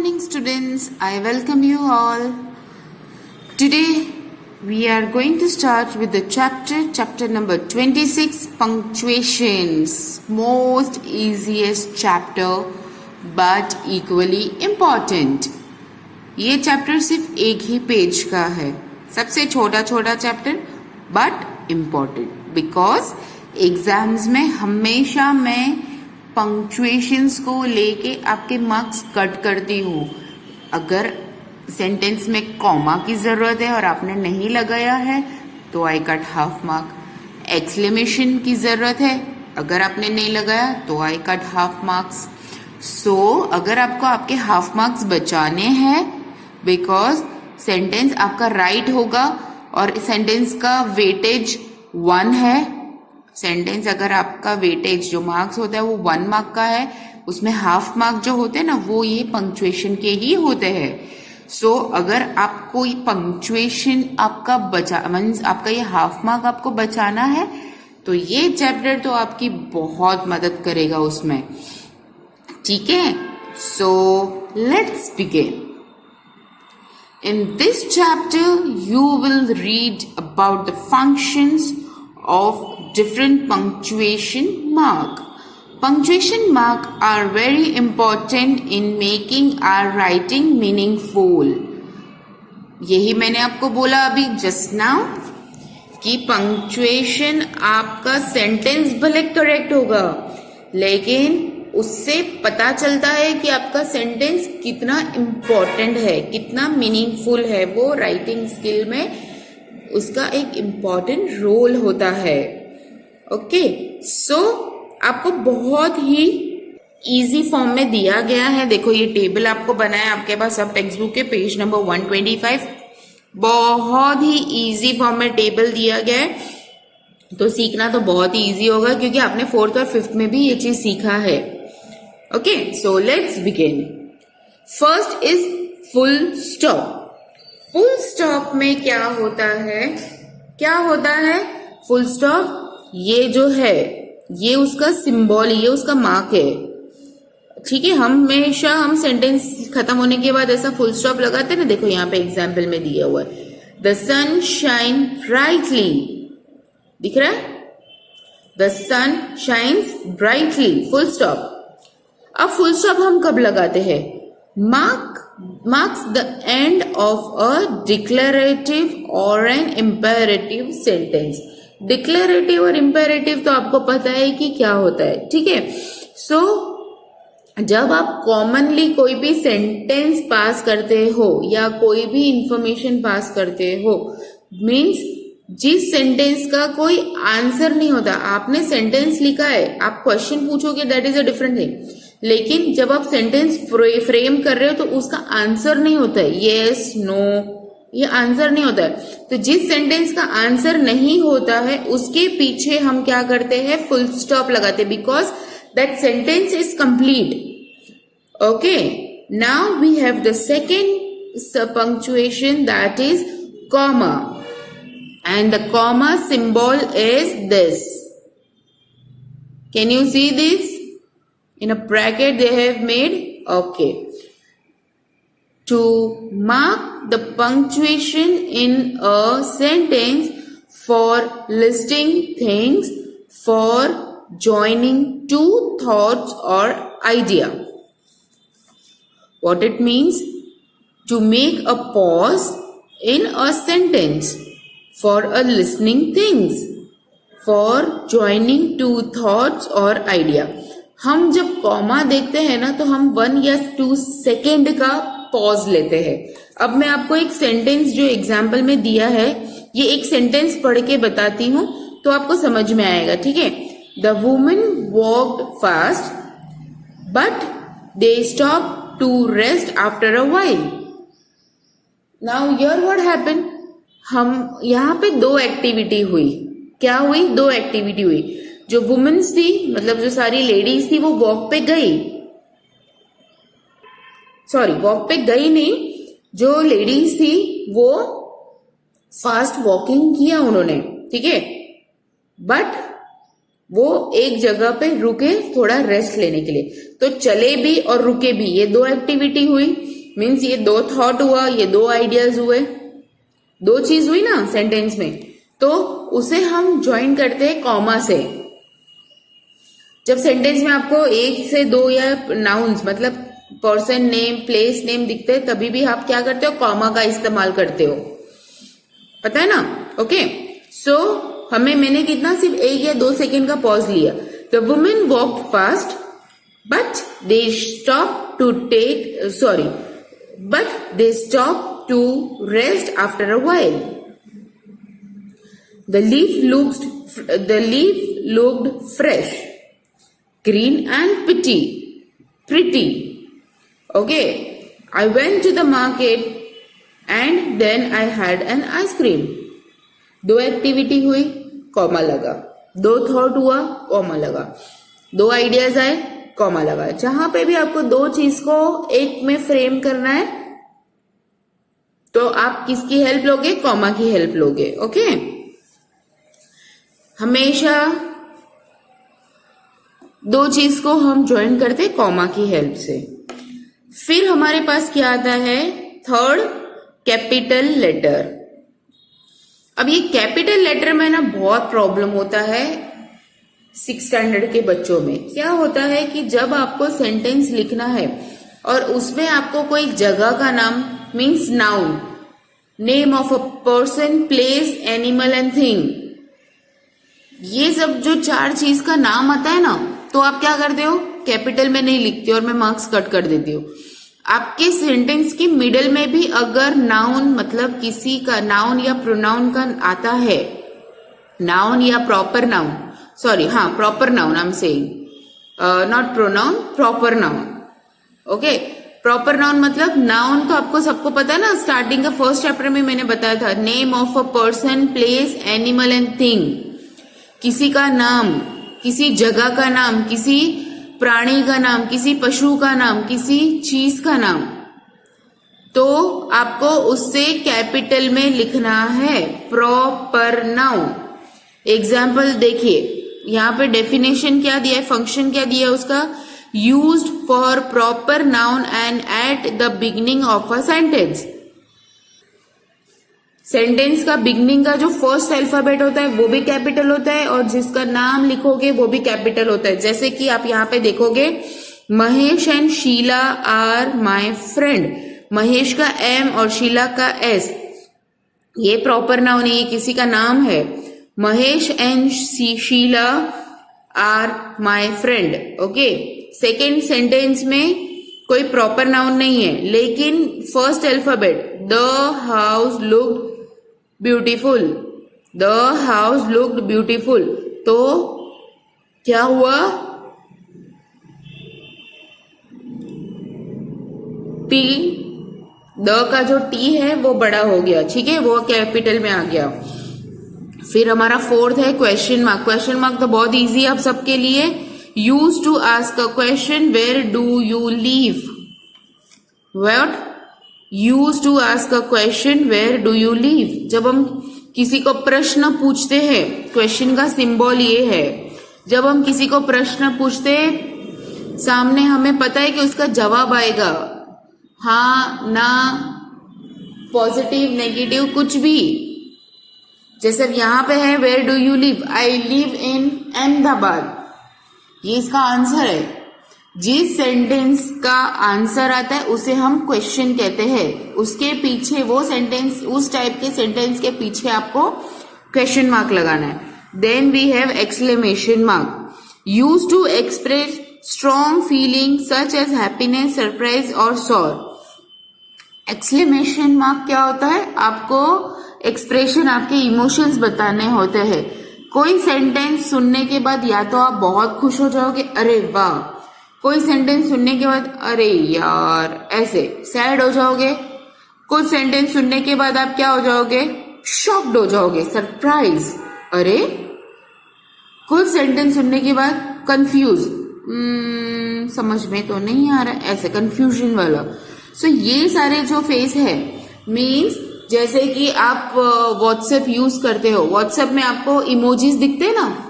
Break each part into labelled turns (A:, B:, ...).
A: morning, students. I welcome you all. Today, we are going to start with the chapter number 26, punctuations. Most easiest chapter, but equally important. ये chapter सिर्फ एक ही page का है, सबसे छोटा chapter, but important, because exams में हमेशा मैं पंक्चुएशंस को लेके आपके मार्क्स कट करती हूँ. अगर सेंटेंस में कॉमा की जरूरत है और आपने नहीं लगाया है तो I cut half mark. Exclamation की जरूरत है, अगर आपने नहीं लगाया तो आई कट हाफ मार्क्स. सो अगर आपको आपके हाफ मार्क्स बचाने हैं, बिकॉज सेंटेंस आपका राइट होगा और सेंटेंस का वेटेज 1 है. सेंटेंस अगर आपका वेटेज जो मार्क्स होता है वो 1 मार्क का है, उसमें हाफ मार्क जो होते हैं ना वो ये पंक्चुएशन के ही होते हैं. सो अगर आपको ये पंक्चुएशन आपका मीन्स आपका ये हाफ मार्क आपको बचाना है तो ये चैप्टर तो आपकी बहुत मदद करेगा उसमें. ठीक है, so let's begin. In this chapter, you will read about the functions of different punctuation mark. Punctuation mark are very important in making our writing meaningful. यही मैंने आपको बोला अभी just now कि punctuation आपका sentence भले करेक्ट होगा, लेकिन उससे पता चलता है कि आपका सेंटेंस कितना इम्पोर्टेंट है, कितना मीनिंगफुल है. वो राइटिंग स्किल में उसका एक इम्पोर्टेंट रोल होता है. ओके, सो आपको बहुत ही इजी फॉर्म में दिया गया है. देखो ये टेबल आपको बनाया आपके पास सब टेक्स्ट बुक के पेज नंबर 125. बहुत ही इजी फॉर्म में टेबल दिया गया है, तो सीखना तो बहुत ही इजी होगा क्योंकि आपने 4th और 5th में भी ये चीज सीखा है. Okay, so let's begin. First is full stop. Full stop में क्या होता है? Full stop ये जो है ये उसका सिंबल, ये उसका मार्क है. ठीक है, हमेशा हम सेंटेंस खत्म होने के बाद ऐसा फुल स्टॉप लगाते हैं ना. देखो यहाँ पे एग्जाम्पल में दिया हुआ है, द सन शाइन ब्राइटली. दिख रहा है, the sun shines brightly, full stop. अब फुल स्टॉप हम कब लगाते हैं? Marks the end of a declarative or an imperative sentence. Declarative और इम्पेरेटिव तो आपको पता है कि क्या होता है. ठीक है, सो जब आप कॉमनली कोई भी सेंटेंस पास करते हो या कोई भी इंफॉर्मेशन पास करते हो, मीन्स जिस सेंटेंस का कोई आंसर नहीं होता, आपने सेंटेंस लिखा है, आप क्वेश्चन पूछोगे, that is a different thing. लेकिन जब आप सेंटेंस फ्रेम कर रहे हो तो उसका आंसर नहीं होता है, यस नो, ये आंसर नहीं होता है. तो जिस सेंटेंस का आंसर नहीं होता है उसके पीछे हम क्या करते हैं? फुल स्टॉप लगाते हैं, because that sentence is complete. Okay, now we have the second punctuation, that is comma, and the comma symbol is this. Can you see this? In a bracket they have made. Okay, to mark the punctuation in a sentence, for listing things, for joining two thoughts or idea. What it means? To make a pause in a sentence, for a listening things, for joining two thoughts or idea. हम जब comma देखते हैं ना तो हम 1 या 2 second का pause लेते हैं. अब मैं आपको एक सेंटेंस जो एग्जाम्पल में दिया है, ये एक सेंटेंस पढ़ के बताती हूँ तो आपको समझ में आएगा. ठीक है, the woman walked fast but they stop to rest after a while. Now here what happened? हम यहाँ पे 2 एक्टिविटी हुई. क्या हुई? 2 एक्टिविटी हुई. जो वुमेन्स थी, मतलब जो सारी लेडीज थी, वो वॉक पे गई. सॉरी, वॉक पे गई नहीं, जो लेडीज थी वो फास्ट वॉकिंग किया उन्होंने. ठीक है, बट वो एक जगह पे रुके थोड़ा रेस्ट लेने के लिए. तो चले भी और रुके भी, ये 2 एक्टिविटी हुई. मीन्स ये दो थॉट हुआ, ये दो आइडियाज हुए, दो चीज हुई ना सेंटेंस में, तो उसे हम ज्वाइन करते हैं कॉमा से। जब सेंटेंस में आपको एक से दो या नाउन्स मतलब पर्सन नेम, प्लेस नेम दिखते हैं, तभी भी आप क्या करते हो, कॉमा का इस्तेमाल करते हो, पता है ना। ओके, सो मैंने कितना, सिर्फ 1 या 2 सेकेंड का पॉज लिया। The women walk fast but they stop to rest after a while. The leaf looked fresh, green and pretty. Okay, I went to the market and then I had an ice cream. दो activity हुई, comma लगा, दो thought हुआ, comma लगा, दो ideas आए, comma लगा। जहां पे भी आपको दो चीज को एक में फ्रेम करना है तो आप किसकी हेल्प लोगे, कॉमा की हेल्प लोगे। ओके, हमेशा दो चीज को हम ज्वाइन करते कॉमा की हेल्प से। फिर हमारे पास क्या आता है, थर्ड, कैपिटल लेटर। अब ये कैपिटल लेटर में ना बहुत प्रॉब्लम होता है 6th स्टैंडर्ड के बच्चों में। क्या होता है कि जब आपको सेंटेंस लिखना है और उसमें आपको कोई जगह का नाम, means noun, name of a person, place, animal and thing, ये सब जो 4 चीज का नाम आता है ना, तो आप क्या करते हो, कैपिटल में नहीं लिखते और मैं मार्क्स कट कर देती हूँ। आपके सेंटेंस की मिडल में भी अगर नाउन मतलब किसी का नाउन या प्रोनाउन का आता है, नाउन या proper noun, proper noun I am saying, not pronoun, proper noun. Okay, proper noun मतलब नाउन तो आपको सबको पता है ना, स्टार्टिंग का फर्स्ट चैप्टर में मैंने बताया था, name of a person, place, animal and thing, किसी का नाम, किसी जगह का नाम, किसी प्राणी का नाम, किसी पशु का नाम, किसी चीज का नाम, तो आपको उससे कैपिटल में लिखना है, प्रॉपर नाउन। एग्जाम्पल देखिए, यहाँ पे डेफिनेशन क्या दिया है, फंक्शन क्या दिया है उसका, used for proper noun and at the beginning of a sentence. Sentence का बिगनिंग का जो फर्स्ट अल्फाबेट होता है वो भी कैपिटल होता है और जिसका नाम लिखोगे वो भी कैपिटल होता है। जैसे कि आप यहाँ पे देखोगे, Mahesh and Sheila are my friend, Mahesh का M और शीला का S, ये प्रॉपर नाउन है, ये किसी का नाम है। Mahesh and Sheila are my friend. Okay, second sentence में कोई प्रॉपर नाउन नहीं है, लेकिन first alphabet, the house looked beautiful, the house looked beautiful, तो क्या हुआ, टी, द का जो टी है वो बड़ा हो गया, ठीक है, वो कैपिटल में आ गया। फिर हमारा फोर्थ है क्वेश्चन मार्क। क्वेश्चन मार्क तो बहुत इजी है आप सबके लिए। Use to ask a question, where do you live, what, use to ask a question, where do you live. जब हम किसी को प्रश्न पूछते हैं, क्वेश्चन का सिंबल ये है, जब हम किसी को प्रश्न पूछते हैं, सामने हमें पता है कि उसका जवाब आएगा, हाँ ना, पॉजिटिव, नेगेटिव, कुछ भी। जैसे यहाँ पे है, where do you live, I live in Ahmedabad, ये इसका आंसर है। जिस सेंटेंस का आंसर आता है उसे हम क्वेश्चन कहते हैं, उसके पीछे वो सेंटेंस, उस टाइप के सेंटेंस के पीछे आपको क्वेश्चन मार्क लगाना है। Then we have exclamation mark, use to express strong feeling such as happiness, surprise और सॉर। एक्सक्लेमेशन मार्क क्या होता है, आपको एक्सप्रेशन, आपके इमोशंस बताने होते हैं। कोई सेंटेंस सुनने के बाद या तो आप बहुत खुश हो जाओगे, अरे वाह, कोई सेंटेंस सुनने के बाद अरे यार, ऐसे सैड हो जाओगे। कुछ सेंटेंस सुनने के बाद आप क्या हो जाओगे, शॉक्ड हो जाओगे, सरप्राइज, अरे। कुछ सेंटेंस सुनने के बाद कंफ्यूज, समझ में तो नहीं आ रहा, ऐसे कंफ्यूजन वाला। सो ये सारे जो फेस है, मीन्स जैसे कि आप व्हाट्सएप यूज करते हो, व्हाट्सएप में आपको इमोजीज दिखते हैं ना,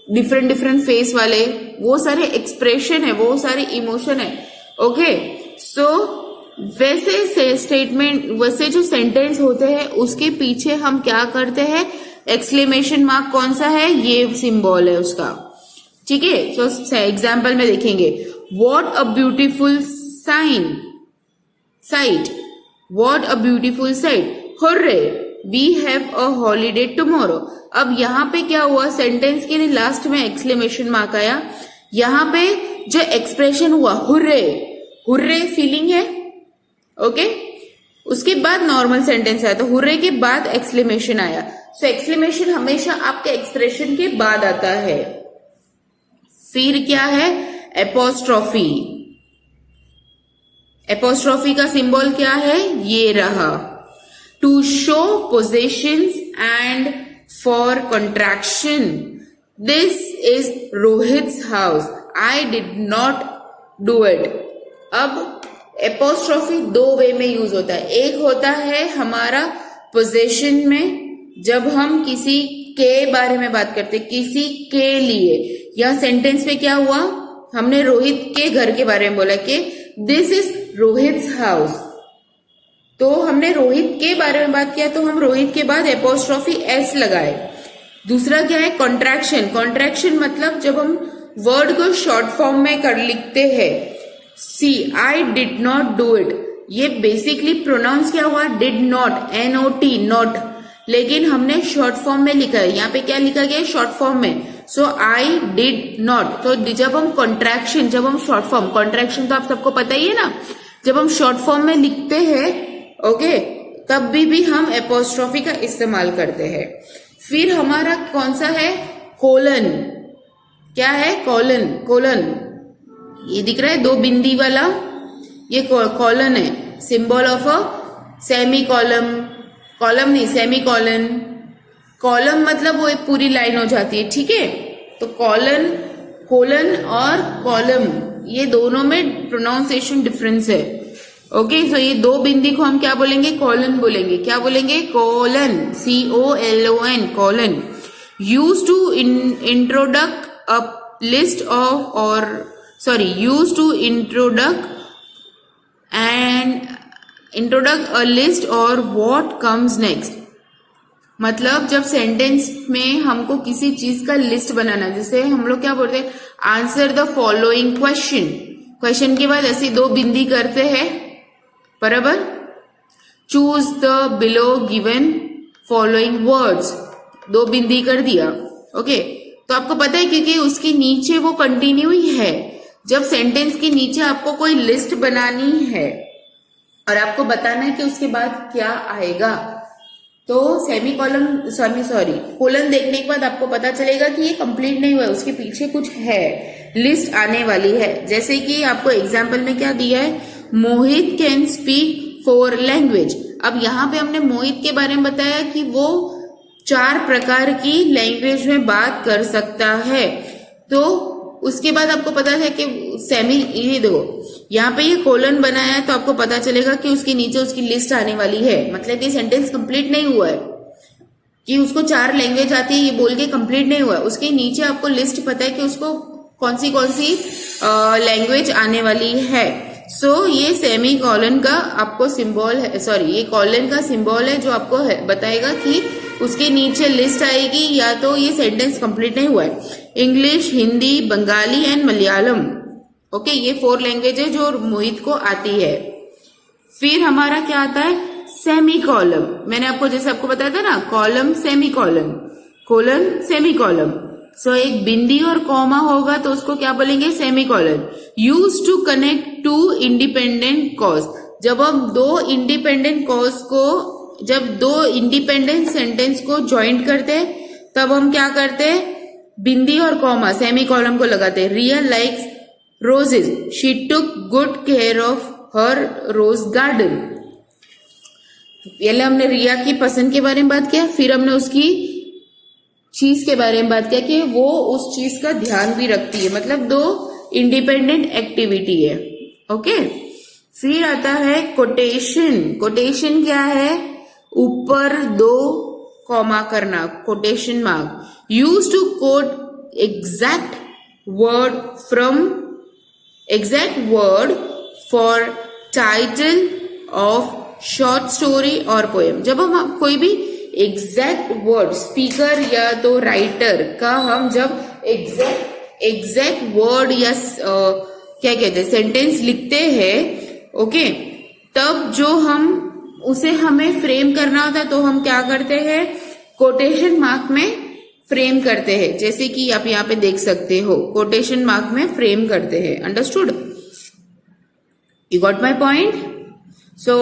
A: डिफरेंट डिफरेंट फेस वाले, वो सारे एक्सप्रेशन है, वो सारे इमोशन है। ओके, सो वैसे स्टेटमेंट, वैसे जो सेंटेंस होते हैं उसके पीछे हम क्या करते हैं, एक्सक्लेमेशन मार्क कौन सा है, ये सिंबल है उसका, ठीक है। तो एग्जाम्पल में देखेंगे, what a beautiful sight, what a beautiful sight, hurray we have a holiday tomorrow. अब यहाँ पे क्या हुआ, सेंटेंस के लास्ट में एक्सक्लेमेशन मार्क आया, यहाँ पे जो एक्सप्रेशन हुआ हुर्रे, हुर्रे फीलिंग है, ओके। उसके बाद नॉर्मल सेंटेंस आया, तो हुर्रे के बाद एक्सक्लेमेशन आया। सो एक्सक्लेमेशन हमेशा आपके एक्सप्रेशन के बाद आता है। फिर क्या है, एपोस्ट्रॉफी, एपोस्ट्रॉफी का सिंबल क्या है, ये रहा, to show possessions and for contraction, this is Rohit's house, I did not do it. अब एपोस्ट्रॉफी दो वे में यूज होता है, एक होता है हमारा पोजेशन में, जब हम किसी के बारे में बात करते हैं, किसी के लिए, या सेंटेंस में क्या हुआ, हमने रोहित के घर के बारे में बोला कि दिस इज रोहित्स हाउस, तो हमने रोहित के बारे में बात किया, तो हम रोहित के बाद एपोस्ट्रॉफी एस लगाए। दूसरा क्या है, कॉन्ट्रैक्शन, कॉन्ट्रैक्शन मतलब जब हम वर्ड को शॉर्ट फॉर्म में कर लिखते हैं, see I did not do it, ये बेसिकली प्रोनाउंस क्या हुआ, डिड नॉट, NOT नॉट, लेकिन हमने शॉर्ट फॉर्म में लिखा है, यहाँ पे क्या लिखा गया है, शॉर्ट फॉर्म में, सो आई डिड नॉट। तो जब हम कॉन्ट्रैक्शन, जब हम शॉर्ट फॉर्म, कॉन्ट्रैक्शन तो आप सबको पता ही है ना, जब हम शॉर्ट फॉर्म में लिखते हैं, ओके, तब भी हम एपोस्ट्रॉफी का इस्तेमाल करते हैं। फिर हमारा कौन सा है, कोलन, क्या है, कोलन, कोलन, ये दिख रहा है दो बिंदी वाला, ये कॉलन है, symbol of a semi column, column नहीं सेमी कॉलन, कॉलम मतलब वो एक पूरी लाइन हो जाती है, ठीक है। तो कॉलन, कोलन और कॉलम, ये दोनों में प्रोनाउंसिएशन डिफरेंस है, ओके। सो ये दो बिंदी को हम क्या बोलेंगे, कॉलन बोलेंगे, क्या बोलेंगे, colon, COLON, colon. Use to introduce a list of, और used to introduce a list or what comes next, मतलब जब सेंटेंस में हमको किसी चीज का लिस्ट बनाना, जैसे हम लोग क्या बोलते हैं, answer the following question, question के बाद ऐसी दो बिंदी करते हैं, बराबर, choose the below given following words, दो बिंदी कर दिया, ओके। तो आपको पता है क्योंकि उसके नीचे वो कंटिन्यू ही है, जब सेंटेंस के नीचे आपको कोई लिस्ट बनानी है और आपको बताना है कि उसके बाद क्या आएगा, तो सेमी कॉलम कोलन देखने के बाद आपको पता चलेगा कि ये कंप्लीट नहीं हुआ, उसके पीछे कुछ है, लिस्ट आने वाली है। जैसे कि आपको एग्जाम्पल में क्या दिया है, मोहित कैन स्पीक 4 लैंग्वेज। अब यहाँ पे हमने मोहित के बारे में बताया कि वो 4 प्रकार की लैंग्वेज में बात कर सकता है, तो उसके बाद आपको पता है कि सेमी, ये देखो यहाँ पे ये कोलन बनाया है, तो आपको पता चलेगा कि उसके नीचे उसकी लिस्ट आने वाली है, मतलब ये सेंटेंस कंप्लीट नहीं हुआ है, कि उसको 4 लैंग्वेज आती है ये बोल के कंप्लीट नहीं हुआ है, उसके नीचे आपको लिस्ट पता है कि उसको कौन सी लैंग्वेज आने वाली है। सो ये सेमी कॉलन का आपको सिंबल है, ये कॉलन का सिंबल है जो आपको बताएगा कि उसके नीचे लिस्ट आएगी या तो ये सेंटेंस कंप्लीट नहीं हुआ है। English, Hindi, Bengali and Malayalam, okay, ये 4 लैंग्वेज है जो मोहित को आती है। फिर हमारा क्या आता है, सेमी कॉलम, मैंने आपको जैसे आपको बताया था ना, column semi column, colon semi column, so एक बिंदी और कॉमा होगा तो उसको क्या बोलेंगे, semi colon. Use to connect 2 independent clause, जब हम 2 इंडिपेंडेंट कॉज को, जब 2 इंडिपेंडेंट सेंटेंस को ज्वाइंट करते हैं तब हम क्या करते हैं, बिंदी और कॉमा सेमी कॉलम को लगाते हैं। Riya likes roses, she took good care of her rose garden. पहले हमने रिया की पसंद के बारे में बात किया, फिर हमने उसकी चीज के बारे में बात किया कि वो उस चीज का ध्यान भी रखती है, मतलब 2 इंडिपेंडेंट एक्टिविटी है, ओके। फिर आता है कोटेशन, कोटेशन क्या है, ऊपर 2 कॉमा करना, quotation mark. Use to quote exact word for title of short story और पोएम। जब हम कोई भी एग्जैक्ट वर्ड, स्पीकर या तो राइटर का हम जब एग्जैक्ट वर्ड या क्या कहते हैं सेंटेंस लिखते हैं, ओके, तब जो हम उसे हमें फ्रेम करना होता है तो हम क्या करते हैं, कोटेशन मार्क में फ्रेम करते हैं। जैसे कि आप यहाँ पे देख सकते हो, कोटेशन मार्क में फ्रेम करते हैं। Understood? You got my point? So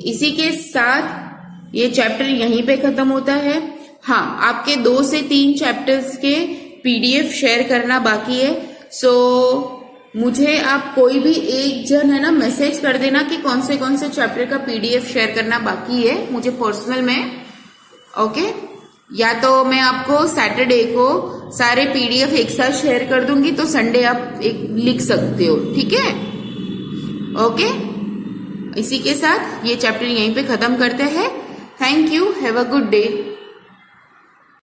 A: इसी के साथ ये चैप्टर यहीं पे खत्म होता है। हाँ, आपके 2 से 3 चैप्टर्स के पीडीएफ शेयर करना बाकी है। सो मुझे आप कोई भी एक जन है ना मैसेज कर देना कि कौन से चैप्टर का पीडीएफ शेयर करना बाकी है मुझे पर्सनल में, ओके? या तो मैं आपको सैटरडे को सारे पीडीएफ एक साथ शेयर कर दूंगी, तो संडे आप एक लिख सकते हो, ठीक है? ओके, इसी के साथ ये चैप्टर यहीं पे खत्म करते हैं। Thank you, have a good day.